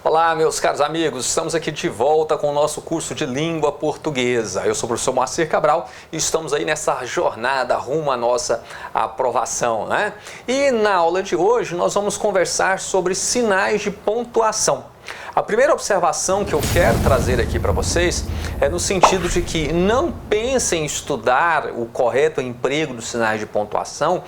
Olá, meus caros amigos, estamos aqui de volta com o nosso curso de língua portuguesa. Eu sou o professor Moacir Cabral e estamos aí nessa jornada rumo à nossa aprovação, né? E na aula de hoje nós vamos conversar sobre sinais de pontuação. A primeira observação que eu quero trazer aqui para vocês é no sentido de que não pensem em estudar o correto emprego dos sinais de pontuação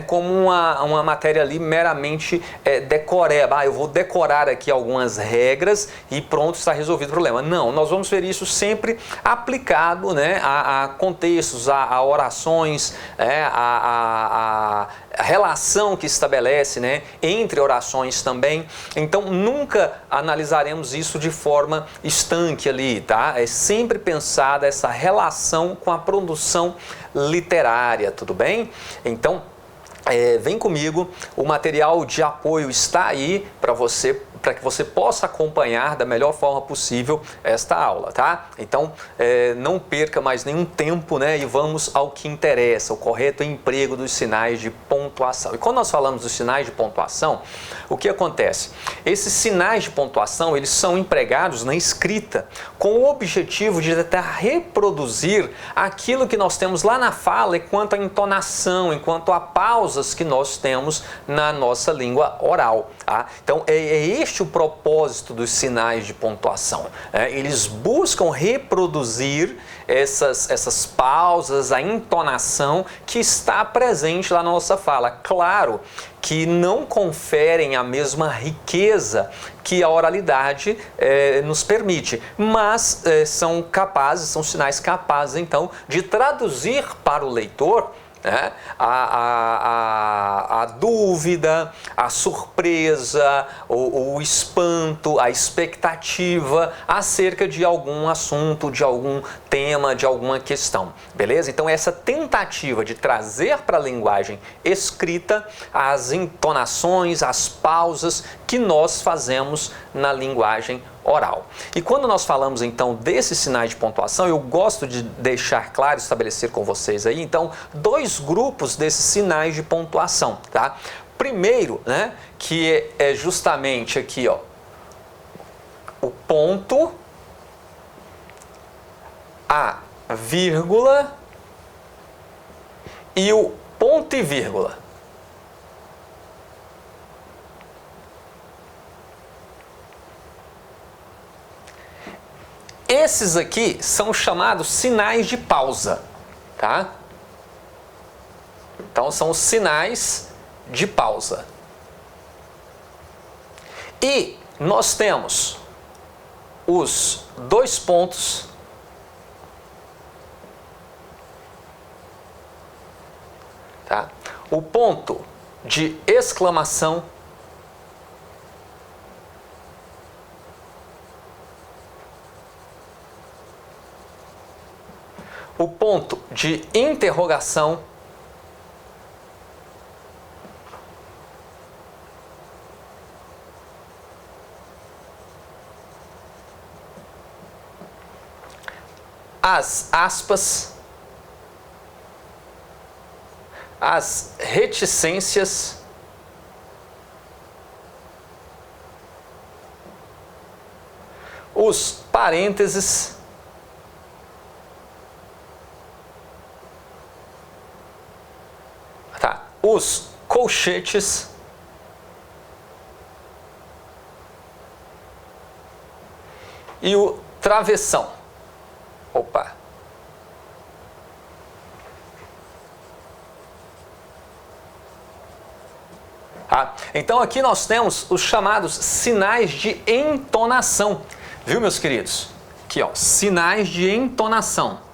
como uma matéria ali meramente decoreba. Eu vou decorar aqui algumas regras e pronto, está resolvido o problema. Não, nós vamos ver isso sempre aplicado, né, a contextos, a orações, a relação que estabelece, né, entre orações também. Então nunca analisaremos isso de forma estanque ali, tá? É sempre pensada essa relação com a produção literária, tudo bem? Então vem comigo, o material de apoio está aí para você, para que você possa acompanhar da melhor forma possível esta aula, tá? Então, não perca mais nenhum tempo, né? E vamos ao que interessa, o correto emprego dos sinais de pontuação. E quando nós falamos dos sinais de pontuação, o que acontece? Esses sinais de pontuação, eles são empregados na escrita com o objetivo de tentar reproduzir aquilo que nós temos lá na fala enquanto a entonação, enquanto a pausas que nós temos na nossa língua oral, tá? Então, é este o propósito dos sinais de pontuação. Eles buscam reproduzir essas pausas, a entonação que está presente lá na nossa fala. Claro que não conferem a mesma riqueza que a oralidade nos permite, mas são sinais capazes, então, de traduzir para o leitor a dúvida, a surpresa, o espanto, a expectativa acerca de algum assunto, de algum tema, de alguma questão, beleza? Então essa tentativa de trazer para a linguagem escrita as entonações, as pausas que nós fazemos na linguagem oral. E quando nós falamos então desses sinais de pontuação, eu gosto de deixar claro, estabelecer com vocês aí, então, dois grupos desses sinais de pontuação, tá? Primeiro, né, que é justamente aqui, ó, o ponto, a vírgula e o ponto e vírgula. Esses aqui são chamados sinais de pausa, tá? Então são os sinais de pausa. E nós temos os dois pontos, tá? O ponto de exclamação, o ponto de interrogação, as aspas, as reticências, os parênteses, os colchetes e o travessão. Opa! Então aqui nós temos os chamados sinais de entonação. Viu, meus queridos? Aqui, ó, sinais de entonação.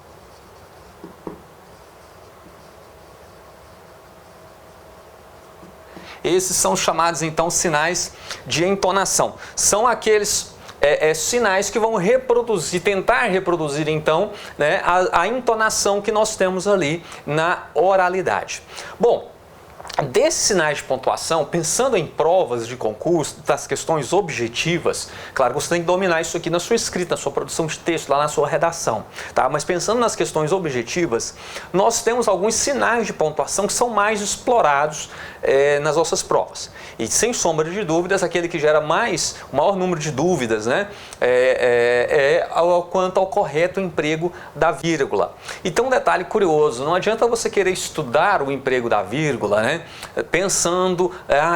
Esses são chamados, então, sinais de entonação. São aqueles sinais que vão tentar reproduzir, então, né, a entonação que nós temos ali na oralidade. Bom, desses sinais de pontuação, pensando em provas de concurso, das questões objetivas, claro, você tem que dominar isso aqui na sua escrita, na sua produção de texto, lá na sua redação, tá? Mas pensando nas questões objetivas, nós temos alguns sinais de pontuação que são mais explorados nas nossas provas. E sem sombra de dúvidas, aquele que gera o maior número de dúvidas, né, quanto ao correto emprego da vírgula. Então, um detalhe curioso, não adianta você querer estudar o emprego da vírgula, né, pensando,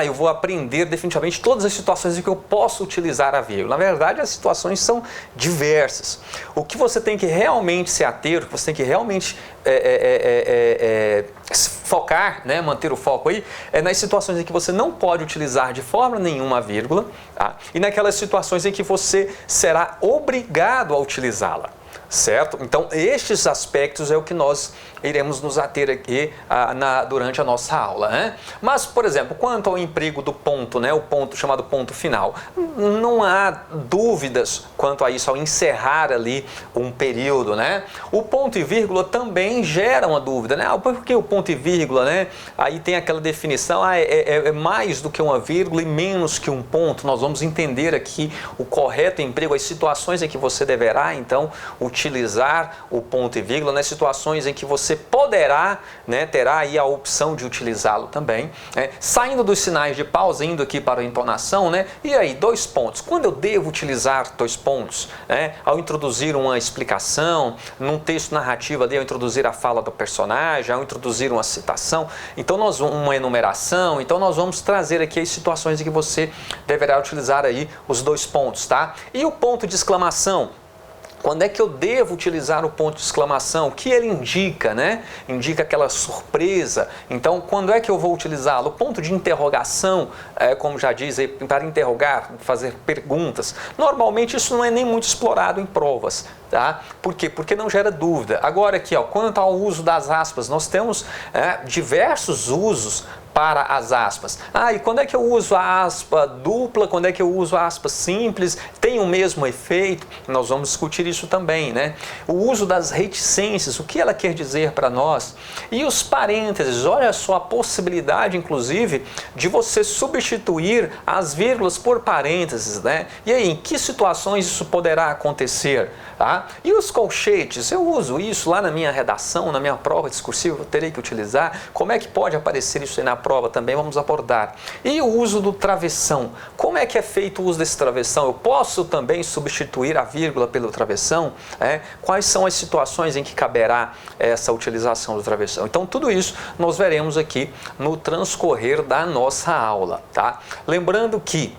eu vou aprender definitivamente todas as situações em que eu posso utilizar a vírgula. Na verdade, as situações são diversas. O que você tem que realmente se ater, o que você tem que realmente focar, né, manter o foco aí, é nas situações em que você não pode utilizar de forma nenhuma a vírgula, tá? E naquelas situações em que você será obrigado a utilizá-la. Certo? Então, estes aspectos é o que nós iremos nos ater aqui durante a nossa aula, né? Mas, por exemplo, quanto ao emprego do ponto, né? O ponto chamado ponto final, não há dúvidas quanto a isso, ao encerrar ali um período, né? O ponto e vírgula também gera uma dúvida, né? Por que o ponto e vírgula, né? Aí tem aquela definição, é mais do que uma vírgula e menos que um ponto. Nós vamos entender aqui o correto emprego, as situações em que você deverá, então, utilizar o ponto e vírgula, nas situações em que você poderá, né, terá aí a opção de utilizá-lo também, né? Saindo dos sinais de pausa, indo aqui para a entonação, né? E aí, 2 pontos. Quando eu devo utilizar 2 pontos? Né? Ao introduzir uma explicação, num texto narrativo ali, ao introduzir a fala do personagem, ao introduzir uma citação, então uma enumeração, então nós vamos trazer aqui as situações em que você deverá utilizar aí os 2 pontos, tá? E o ponto de exclamação? Quando é que eu devo utilizar o ponto de exclamação? O que ele indica, né? Indica aquela surpresa. Então, quando é que eu vou utilizá-lo? O ponto de interrogação, como já diz, para interrogar, fazer perguntas. Normalmente isso não é nem muito explorado em provas, tá? Por quê? Porque não gera dúvida. Agora aqui, quanto ao uso das aspas, nós temos diversos usos para as aspas. E quando é que eu uso a aspa dupla? Quando é que eu uso a aspa simples? Tem o mesmo efeito? Nós vamos discutir isso também, né? O uso das reticências, o que ela quer dizer para nós? E os parênteses, olha só a possibilidade, inclusive, de você substituir as vírgulas por parênteses, né? E aí, em que situações isso poderá acontecer? Tá? E os colchetes, eu uso isso lá na minha redação, na minha prova discursiva, eu terei que utilizar. Como é que pode aparecer isso aí na prova também? Vamos abordar. E o uso do travessão, como é que é feito o uso desse travessão? Eu posso também substituir a vírgula pelo travessão? Quais são as situações em que caberá essa utilização do travessão? Então, tudo isso nós veremos aqui no transcorrer da nossa aula, tá? Lembrando que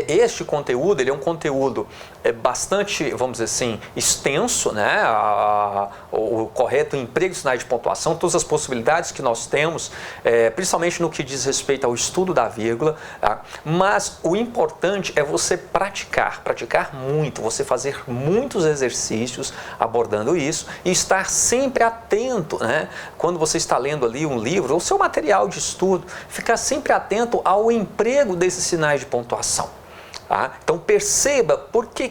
este conteúdo, ele é um conteúdo bastante, vamos dizer assim, extenso, né? O correto emprego de sinais de pontuação, todas as possibilidades que nós temos, principalmente no que diz respeito ao estudo da vírgula, tá? Mas o importante é você praticar muito, você fazer muitos exercícios abordando isso e estar sempre atento, né? Quando você está lendo ali um livro, ou seu material de estudo, ficar sempre atento ao emprego desses sinais de pontuação. Tá? Então perceba por que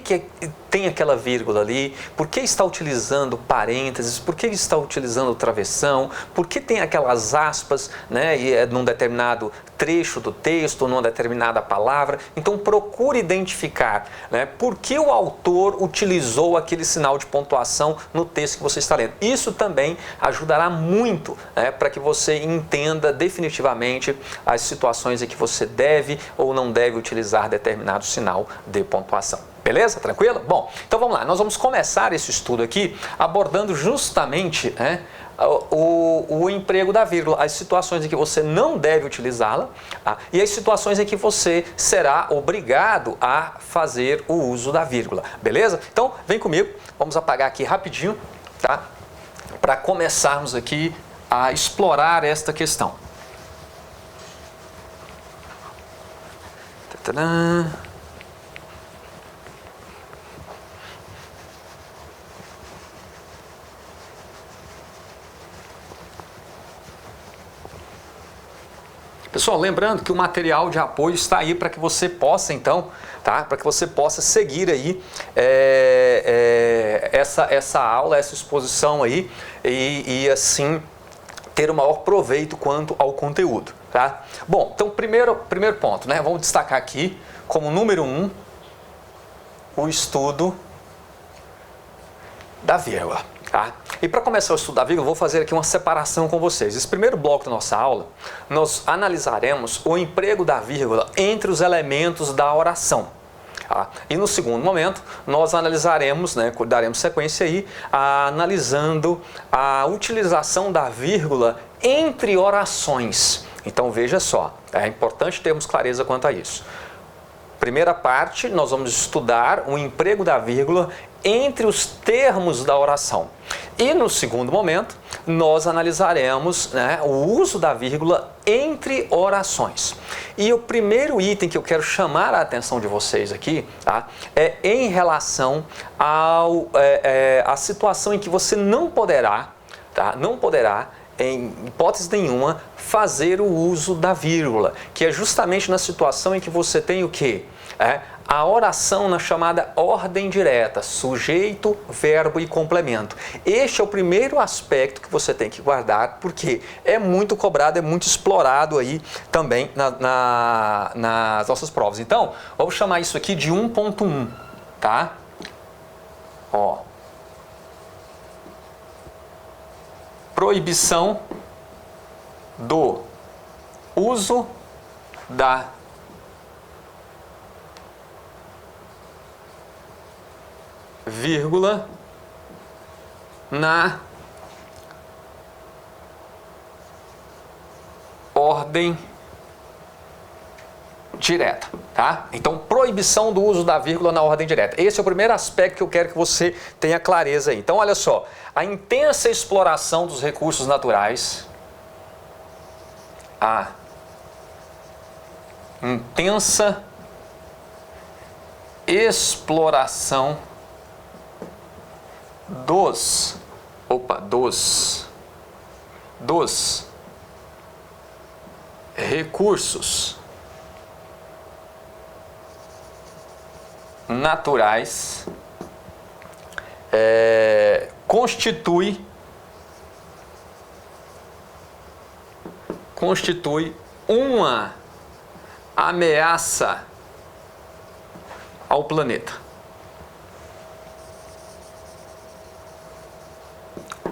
tem aquela vírgula ali, por que está utilizando parênteses, por que está utilizando travessão, por que tem aquelas aspas, né, num determinado trecho do texto, numa determinada palavra. Então procure identificar, né, por que o autor utilizou aquele sinal de pontuação no texto que você está lendo. Isso também ajudará muito, né, para que você entenda definitivamente as situações em que você deve ou não deve utilizar determinado sinal de pontuação. Beleza? Tranquilo? Bom, então vamos lá. Nós vamos começar esse estudo aqui abordando justamente, né, o emprego da vírgula, as situações em que você não deve utilizá-la, tá? E as situações em que você será obrigado a fazer o uso da vírgula. Beleza? Então, vem comigo. Vamos apagar aqui rapidinho, tá? Para começarmos aqui a explorar esta questão. Tadã! Pessoal, lembrando que o material de apoio está aí para que você possa, então, tá? Para que você possa seguir aí essa aula, essa exposição aí e assim ter o maior proveito quanto ao conteúdo, tá? Bom, então primeiro ponto, né? Vamos destacar aqui como número 1 o estudo da vírgula, tá? E para começar o estudo da vírgula, vou fazer aqui uma separação com vocês. Esse primeiro bloco da nossa aula, nós analisaremos o emprego da vírgula entre os elementos da oração. Tá? E no segundo momento, nós analisaremos, né, daremos sequência aí, analisando a utilização da vírgula entre orações. Então veja só, é importante termos clareza quanto a isso. Primeira parte, nós vamos estudar o emprego da vírgula entre os termos da oração. E no segundo momento, nós analisaremos, né, o uso da vírgula entre orações. E o primeiro item que eu quero chamar a atenção de vocês aqui, tá, é em relação à situação em que você não poderá, em hipótese nenhuma, fazer o uso da vírgula, que é justamente na situação em que você tem o quê? A oração na chamada ordem direta, sujeito, verbo e complemento. Este é o primeiro aspecto que você tem que guardar, porque é muito cobrado, é muito explorado aí também nas nossas provas. Então, vamos chamar isso aqui de 1.1, tá? Ó. Proibição do uso da vírgula na ordem direta, tá? Então, proibição do uso da vírgula na ordem direta. Esse é o primeiro aspecto que eu quero que você tenha clareza aí. Então, olha só, a intensa exploração dos recursos naturais, a intensa exploração dos recursos naturais constitui uma ameaça ao planeta.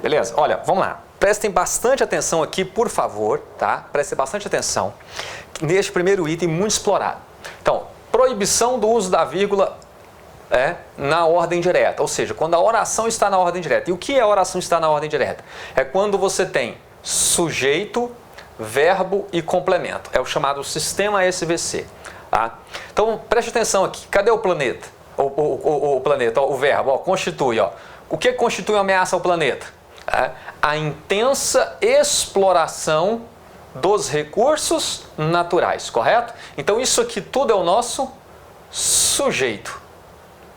Beleza? Olha, vamos lá. Prestem bastante atenção aqui, por favor, tá? Prestem bastante atenção neste primeiro item muito explorado. Então, proibição do uso da vírgula na ordem direta, ou seja, quando a oração está na ordem direta. E o que é a oração está na ordem direta? É quando você tem sujeito, verbo e complemento. É o chamado sistema SVC. Tá? Então, preste atenção aqui. Cadê o planeta? O planeta, o verbo, constitui. O que constitui uma ameaça ao planeta? A intensa exploração dos recursos naturais, correto? Então, isso aqui tudo é o nosso sujeito,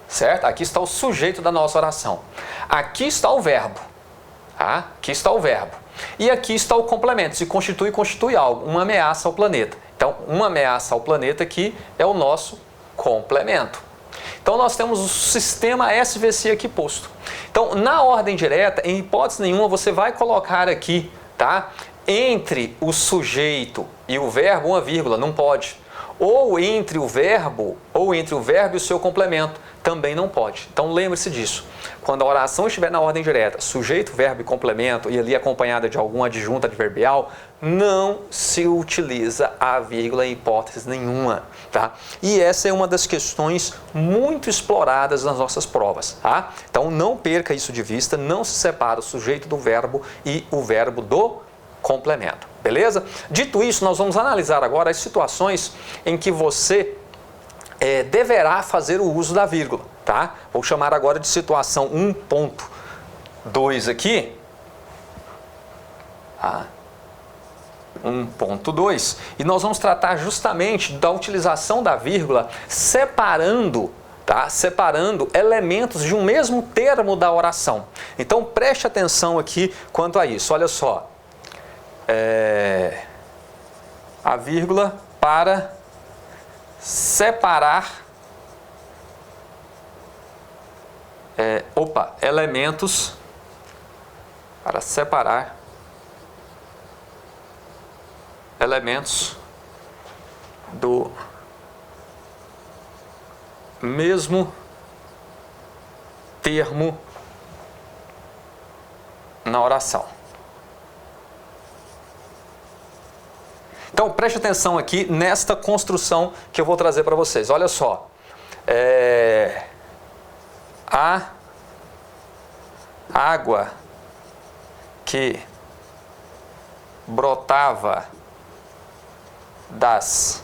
certo? Aqui está o sujeito da nossa oração. Aqui está o verbo, tá? Aqui está o verbo. E aqui está o complemento, se constitui algo, uma ameaça ao planeta. Então, uma ameaça ao planeta aqui é o nosso complemento. Então, nós temos o sistema SVC aqui posto. Então, na ordem direta, em hipótese nenhuma, você vai colocar aqui, tá? Entre o sujeito e o verbo, uma vírgula, não pode. Ou entre o verbo e o seu complemento, também não pode. Então, lembre-se disso. Quando a oração estiver na ordem direta, sujeito, verbo e complemento, e ali acompanhada de algum adjunto adverbial, não se utiliza a vírgula em hipótese nenhuma, tá? E essa é uma das questões muito exploradas nas nossas provas, tá? Então, não perca isso de vista, não se separa o sujeito do verbo e o verbo do complemento, beleza? Dito isso, nós vamos analisar agora as situações em que você deverá fazer o uso da vírgula, tá? Vou chamar agora de situação 1.2 aqui. 1.2, e nós vamos tratar justamente da utilização da vírgula separando elementos de um mesmo termo da oração. Então preste atenção aqui quanto a isso. Olha só, a vírgula para separar elementos, para separar elementos do mesmo termo na oração. Então, preste atenção aqui nesta construção que eu vou trazer para vocês. Olha só. A água que brotava das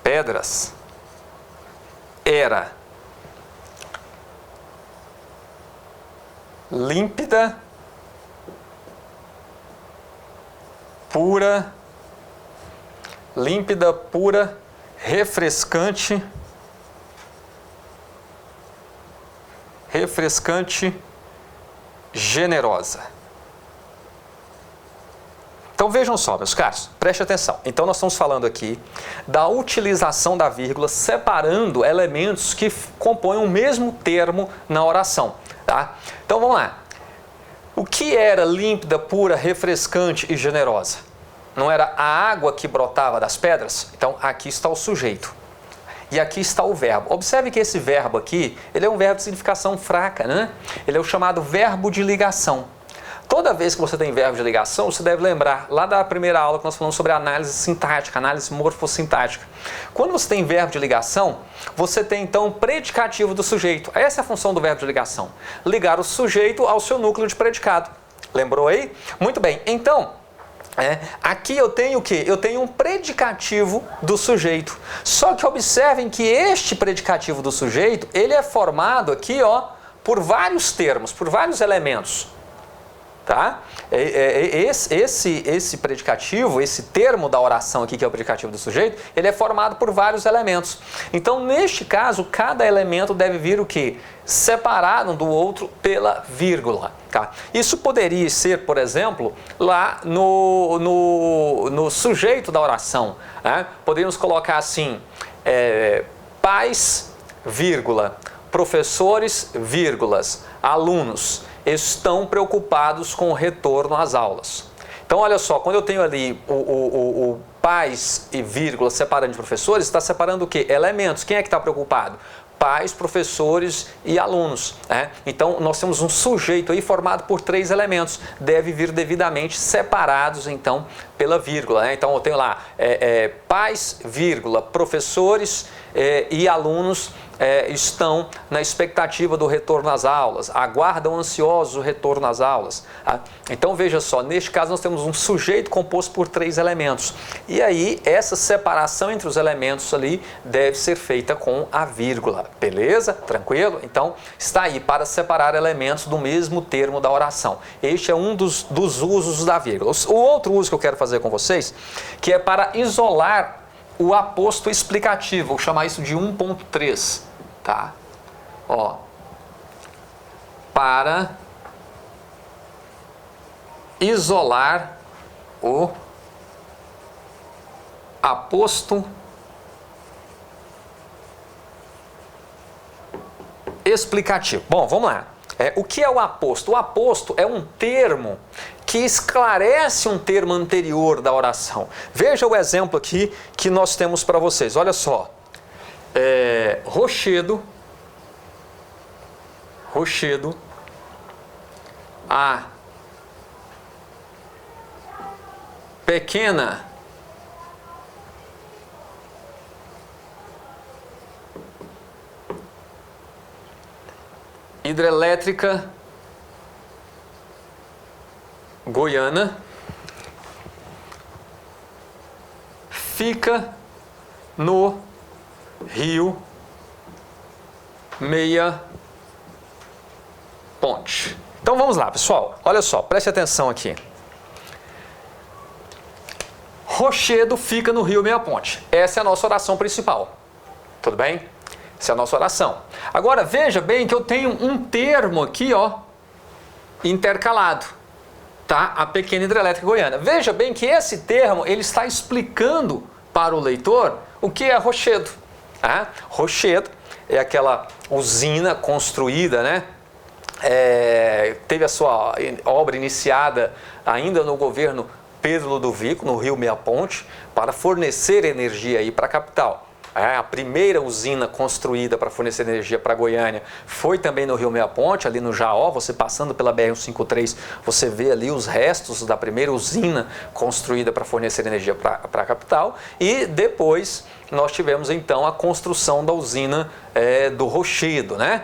pedras era límpida, pura, refrescante, generosa. Então vejam só, meus caros, preste atenção. Então nós estamos falando aqui da utilização da vírgula separando elementos que compõem o mesmo termo na oração, tá? Então vamos lá. O que era límpida, pura, refrescante e generosa? Não era a água que brotava das pedras? Então aqui está o sujeito. E aqui está o verbo. Observe que esse verbo aqui, ele é um verbo de significação fraca, né? Ele é o chamado verbo de ligação. Toda vez que você tem verbo de ligação, você deve lembrar lá da primeira aula que nós falamos sobre análise sintática, análise morfossintática. Quando você tem verbo de ligação, você tem então o predicativo do sujeito. Essa é a função do verbo de ligação. Ligar o sujeito ao seu núcleo de predicado. Lembrou aí? Muito bem. Então, aqui eu tenho o quê? Eu tenho um predicativo do sujeito. Só que observem que este predicativo do sujeito, ele é formado aqui, ó, por vários termos, por vários elementos. Tá? Esse predicativo, esse termo da oração aqui, que é o predicativo do sujeito, ele é formado por vários elementos. Então, neste caso, cada elemento deve vir o quê? Separado um do outro pela vírgula. Tá? Isso poderia ser, por exemplo, lá no sujeito da oração. Né? Poderíamos colocar assim, pais, vírgula, professores, vírgulas, alunos estão preocupados com o retorno às aulas. Então, olha só, quando eu tenho ali o pais e vírgula separando de professores, está separando o quê? Elementos. Quem é que está preocupado? Pais, professores e alunos. Né? Então, nós temos um sujeito aí formado por 3 elementos. Deve vir devidamente separados, então, pela vírgula. Né? Então, eu tenho lá pais, vírgula, professores e alunos estão na expectativa do retorno às aulas, aguardam ansiosos o retorno às aulas. Tá? Então veja só, neste caso nós temos um sujeito composto por 3 elementos. E aí essa separação entre os elementos ali deve ser feita com a vírgula. Beleza? Tranquilo? Então está aí para separar elementos do mesmo termo da oração. Este é um dos usos da vírgula. O outro uso que eu quero fazer com vocês, que é para isolar o aposto explicativo, vou chamar isso de 1.3, tá? Ó, para isolar o aposto explicativo. Bom, vamos lá. O que é o aposto? O aposto é um termo que esclarece um termo anterior da oração. Veja o exemplo aqui que nós temos para vocês. Olha só. Rochedo, a pequena hidrelétrica goiana fica no Rio Meia Ponte. Então vamos lá, pessoal. Olha só, preste atenção aqui. Rochedo fica no Rio Meia Ponte. Essa é a nossa oração principal. Tudo bem? Essa é a nossa oração. Agora, veja bem que eu tenho um termo aqui, ó, intercalado, tá? A pequena hidrelétrica goiana. Veja bem que esse termo, ele está explicando para o leitor o que é rochedo. Rochedo é aquela usina construída, né, teve a sua obra iniciada ainda no governo Pedro Ludovico, no Rio Meia Ponte, para fornecer energia aí para a capital. A primeira usina construída para fornecer energia para Goiânia foi também no Rio Meia Ponte, ali no Jaó. Você passando pela BR-153, você vê ali os restos da primeira usina construída para fornecer energia para a capital. E depois nós tivemos então a construção da usina do Rochedo, né?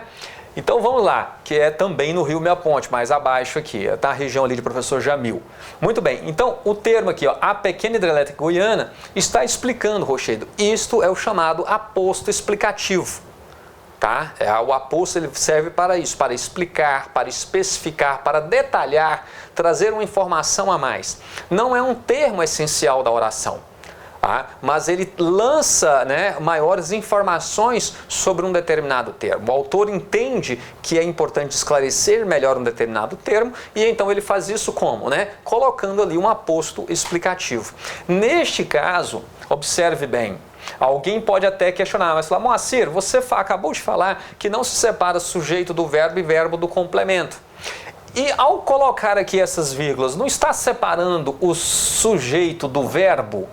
Então vamos lá, que é também no Rio Meia Ponte, mais abaixo aqui, está a região ali de Professor Jamil. Muito bem, então o termo aqui, ó, a pequena hidrelétrica goiana, está explicando, Rochedo. Isto é o chamado aposto explicativo. Tá? O aposto ele serve para isso, para explicar, para especificar, para detalhar, trazer uma informação a mais. Não é um termo essencial da oração. Mas ele lança, né, maiores informações sobre um determinado termo. O autor entende que é importante esclarecer melhor um determinado termo e então ele faz isso como? Né? Colocando ali um aposto explicativo. Neste caso, observe bem, alguém pode até questionar, mas falar, Moacir, você acabou de falar que não se separa sujeito do verbo e verbo do complemento. E ao colocar aqui essas vírgulas, não está separando o sujeito do verbo?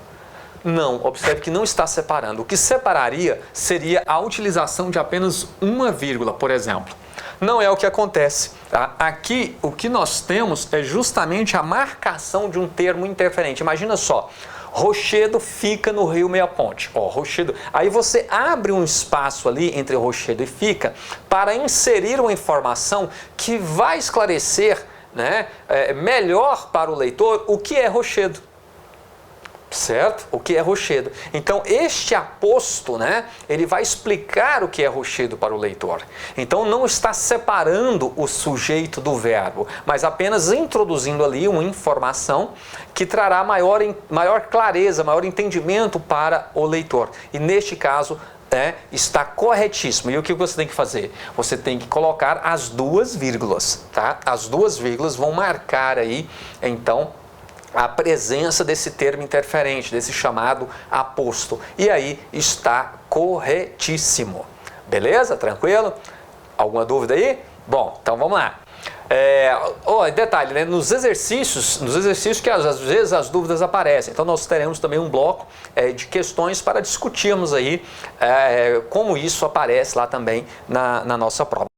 Não, observe que não está separando. O que separaria seria a utilização de apenas uma vírgula, por exemplo. Não é o que acontece. Tá? Aqui, o que nós temos é justamente a marcação de um termo interferente. Imagina só, Rochedo fica no Rio Meia Ponte. Ó, Rochedo. Aí você abre um espaço ali entre Rochedo e fica para inserir uma informação que vai esclarecer, né, melhor para o leitor o que é Rochedo. Certo? O que é Rochedo. Então, este aposto, né, ele vai explicar o que é Rochedo para o leitor. Então, não está separando o sujeito do verbo, mas apenas introduzindo ali uma informação que trará maior clareza, maior entendimento para o leitor. E neste caso, está corretíssimo. E o que você tem que fazer? Você tem que colocar as duas vírgulas, tá? As duas vírgulas vão marcar aí, então, a presença desse termo interferente, desse chamado aposto. E aí está corretíssimo. Beleza? Tranquilo? Alguma dúvida aí? Bom, então vamos lá. Detalhe, né? Nos exercícios que às vezes as dúvidas aparecem. Então nós teremos também um bloco de questões para discutirmos aí como isso aparece lá também na nossa prova.